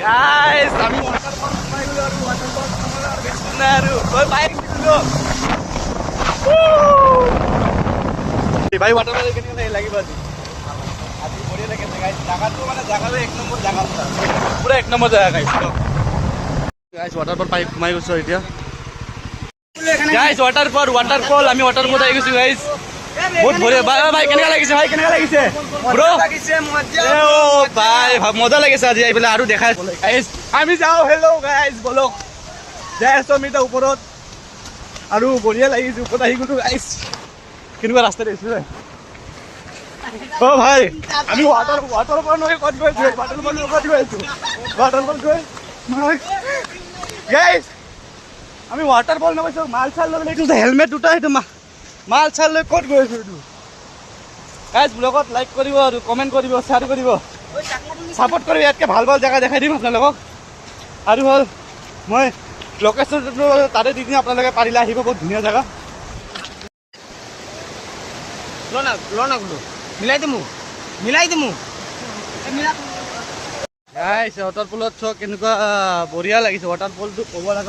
guys আমি ওয়াটাৰফল সোমাই গলো আৰু ওয়াটাৰফল সোমাই আৰু বেছ নাই আৰু তই বাইক দিলো এই ভাই ওয়াটারফল কেনে লাগিব আজি আজি বঢ়িয়া লাগে গাইস জায়গাটো মানে জায়গাটো এক নম্বৰ জায়গা পুৰা এক নম্বৰ জায়গা গাইস গাইস ওয়াটারফল পাই সোমাই গৈছো এতিয়া গাইস ওয়াটারফল আমি ওয়াটারফল আই গৈছো গাইস বহুত বঢ়িয়া ভাই কেনেকা লাগিছে ভাই কেনেকা লাগিছে ব্রো লাগিছে মজা ও ভাই মজা লাগিছে আজি আইবেলা আৰু দেখাই গাইস আমি যাও হেল্লো গাইস বলো যাই আছো আমি তা ওপৰত আৰু বঢ়িয়া লাগিছে ওপৰত আহি গলো গাইস কেনেকুৱা ৰাস্তা দিছে ও ভাই আমি ওয়াটারফল নয় কত গৈছো ওয়াটারফল গৈ গাইস আমি ওয়াটারফল নগৈছো মাল চাল লৈ এইটো হেলমেট দুটা এইটো মাল চাল লৈ ক'ত গৈছো এইটো গাইস ব্লগত লাইক কৰিব আৰু কমেন্ট কৰিব শ্বেয়াৰ কৰিব সাপোৰ্ট কৰিব ইয়াতকে ভাল ভাল জায়গা দেখাই দিম আপোনালোকক আৰু হল মই লোকেশনটো তাতে দি দিম আপোনালোকে পাৰিলে আহিব বহুত ধুনীয়া জায়গা লনা গুলো মিলাই দিমু গাইস ওয়াটাৰফলত কেনেকুৱা বঢ়িয়া লাগিছে ওয়াটাৰফলটো ক'ব লগা